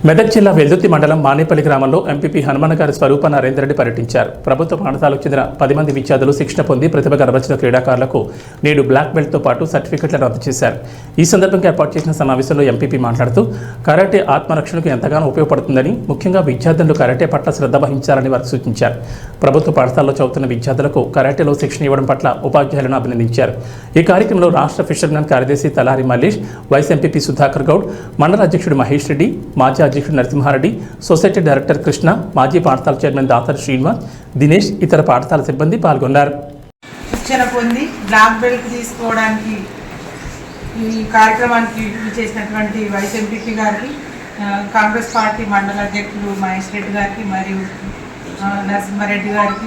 మెదక్ జిల్లా వెల్దుర్తి మండలం మానేపల్లి గ్రామంలో ఎంపీపీ హనుమన్న గారి స్వరూప నరేందర్ రెడ్డి పర్యటించారు. ప్రభుత్వ పాఠశాలకు చెందిన 10 మంది విద్యార్థులు శిక్షణ పొంది ప్రతిభ కనబరిచిన క్రీడాకారులకు నేడు బ్లాక్ బెల్ట్తో పాటు సర్టిఫికెట్లను అందజేశారు. ఈ సందర్భంగా ఏర్పాటు చేసిన సమావేశంలో ఎంపీపీ మాట్లాడుతూ కరాటే ఆత్మరక్షణకు ఎంతగానో ఉపయోగపడుతుందని, ముఖ్యంగా విద్యార్థులు కరాటే పట్ల శ్రద్ధ వహించాలని వారికి సూచించారు. ప్రభుత్వ పాఠశాలలో చదువుతున్న విద్యార్థులకు కరాటేలో శిక్షణ ఇవ్వడం పట్ల ఉపాధ్యాయులను అభినందించారు. ఈ కార్యక్రమంలో రాష్ట్ర ఫిషర్మెన్ కార్యదర్శి తలారి మల్లేష్, వైస్ ఎంపీపీ సుధాకర్ గౌడ్, మండల అధ్యక్షుడు మహేష్ రెడ్డి, మాజీ అధ్యక్షుడు నరసింహారెడ్డి, సొసైటీ డైరెక్టర్ కృష్ణ, మాజీ పాఠశాల చైర్మన్ దాతర్ శ్రీనివాస్, దినేష్, ఇతర పాఠశాల సిబ్బంది పాల్గొన్నారు. శిక్షణ పొంది బ్లాక్ బెల్ట్ తీసుకోవడానికి ఈ కార్యక్రమానికి చేసినటువంటి వైస్ ఎంపీపీ గారికి, కాంగ్రెస్ పార్టీ మండల అధ్యక్షుడు మహేష్ రెడ్డి గారికి, మరియు నరసింహారెడ్డి గారికి,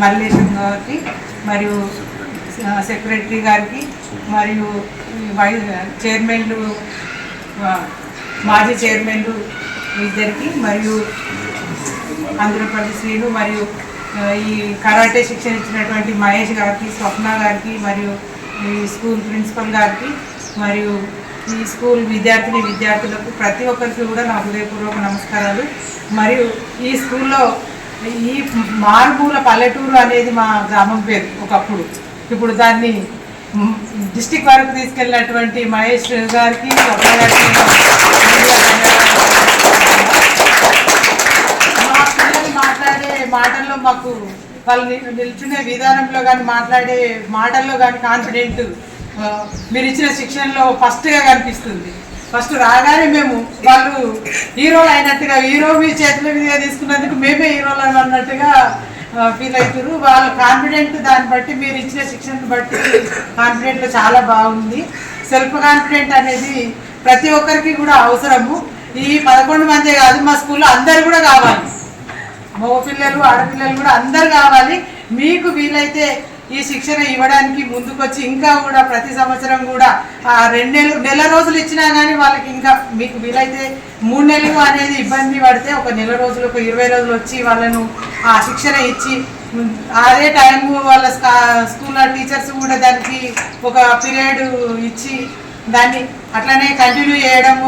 మల్లేశం గారికి, మరియు సెక్రటరీ గారికి, మరియు చైర్మన్లు, మాజీ చైర్మన్లు ఇద్దరికి, మరియు ఆంధ్రప్రదేశ్ శ్రీను, మరియు ఈ కరాటే శిక్షణ ఇచ్చినటువంటి మహేష్ గారికి, స్వప్న గారికి, మరియు ఈ స్కూల్ ప్రిన్సిపల్ గారికి, మరియు ఈ స్కూల్ విద్యార్థులకు ప్రతి ఒక్కరికి కూడా నా హృదయపూర్వక నమస్కారాలు. మరియు ఈ స్కూల్లో ఈ మారుమూల పల్లెటూరు అనేది మా గ్రామం పేరు ఒకప్పుడు. ఇప్పుడు దాన్ని డిస్టిక్ వరకు తీసుకెళ్ళినటువంటి మహేష్ గారికి, స్వప్న గారికి, మా పిల్లలు మాట్లాడే మాటల్లో మాకు వాళ్ళు నిల్చునే విధానంలో కానీ, మాట్లాడే మాటల్లో కానీ కాన్ఫిడెంట్ మీరు ఇచ్చిన శిక్షణలో ఫస్ట్గా కనిపిస్తుంది. ఫస్ట్ రాగానే మేము వాళ్ళు హీరోలు అయినట్టుగా, హీరో మీ చేతుల మీదుగా తీసుకున్నందుకు మేమే హీరోలు అన్నట్టుగా ఫీల్ అవుతారు. వాళ్ళ కాన్ఫిడెంట్ దాన్ని బట్టి, మీరు ఇచ్చిన శిక్షణను బట్టి కాన్ఫిడెంట్లో చాలా బాగుంది. సెల్ఫ్ కాన్ఫిడెంట్ అనేది ప్రతి ఒక్కరికి కూడా అవసరము. ఈ 11 మందే కాదు, మా స్కూల్లో అందరు కూడా కావాలి. మగ పిల్లలు, ఆడపిల్లలు కూడా అందరు కావాలి. మీకు వీలైతే ఈ శిక్షణ ఇవ్వడానికి ముందుకొచ్చి ఇంకా కూడా ప్రతి సంవత్సరం కూడా 2 నెల రోజులు ఇచ్చినా కానీ వాళ్ళకి, ఇంకా మీకు వీలైతే 3 నెలలు అనేది ఇబ్బంది పడితే ఒక నెల రోజులు, ఒక 20 రోజులు వచ్చి వాళ్ళను ఆ శిక్షణ ఇచ్చి, అదే టైము వాళ్ళ స్కూల్లో టీచర్స్ కూడా దానికి ఒక పీరియడ్ ఇచ్చి దాన్ని అట్లనే కంటిన్యూ చేయడము,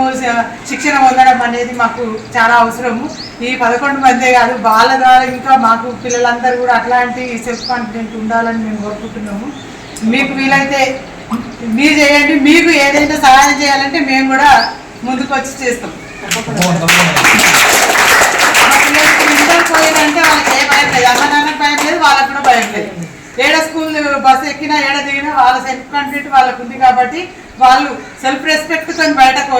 శిక్షణ పొందడం అనేది మాకు చాలా అవసరము. ఈ 11 మందే కాదు, వాళ్ళ ద్వారా ఇంకా మాకు పిల్లలందరూ కూడా అట్లాంటి సెల్ఫ్ కాన్ఫిడెంట్ ఉండాలని మేము కోరుకుంటున్నాము. మీకు వీలైతే మీరు చేయండి. మీకు ఏదైనా సహాయం చేయాలంటే మేము కూడా ముందుకు వచ్చి చేస్తాం. ఇంటర్ పోయిందంటే వాళ్ళకి ఏ భయం లేదు, అమ్మ నాన్నకి భయం లేదు, వాళ్ళకు కూడా భయం లేదు. ఏడ స్కూల్ బస్సు ఎక్కినా, ఏడ దిగినా వాళ్ళ సెల్ఫ్ కాన్ఫిడెంట్ వాళ్ళకు ఉంది కాబట్టి వాళ్ళు సెల్ఫ్ రెస్పెక్ట్తో బయటకు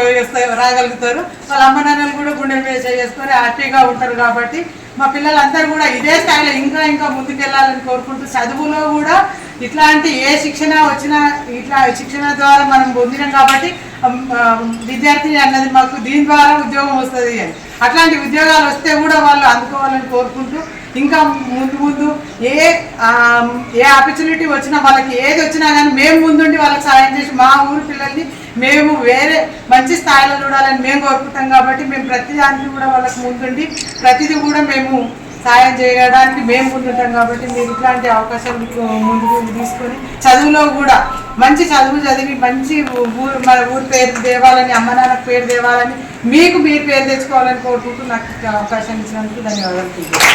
రాగలుగుతారు. వాళ్ళ అమ్మ నాన్నలు కూడా గుండె మీద చేసుకొని హ్యాపీగా ఉంటారు. కాబట్టి మా పిల్లలందరూ కూడా ఇదే స్థాయిలో ఇంకా ముందుకెళ్ళాలని కోరుకుంటూ, చదువులో కూడా ఇట్లాంటి ఏ శిక్షణ వచ్చినా ఇట్లా శిక్షణ ద్వారా మనం పొందినాం కాబట్టి విద్యార్థి అన్నది మాకు దీని ద్వారా ఉద్యోగం వస్తుంది అని, అట్లాంటి ఉద్యోగాలు వస్తే కూడా వాళ్ళు అందుకోవాలని కోరుకుంటూ, ఇంకా ముందు ఏ ఆపర్చునిటీ వచ్చినా, వాళ్ళకి ఏది వచ్చినా కానీ మేము ముందుండి వాళ్ళకి సహాయం చేసి మా ఊరు పిల్లల్ని మేము వేరే మంచి స్థాయిలో చూడాలని మేము కోరుకుంటాం. కాబట్టి మేము ప్రతి దానికి కూడా వాళ్ళకి ముందుండి ప్రతిదీ కూడా మేము సాయం చేయడానికి మేము ముందుంటాం. కాబట్టి మీరు ఇట్లాంటి అవకాశాలు ముందుకు తీసుకొని చదువులో కూడా మంచి చదువు చదివి మంచి మన ఊరి పేరు తేవాలని, అమ్మ నాన్నకు పేరు తేవాలని, మీరు పేరు తెచ్చుకోవాలని కోరుకుంటూ నాకు అవకాశం ఇచ్చినందుకు ధన్యవాదాలు.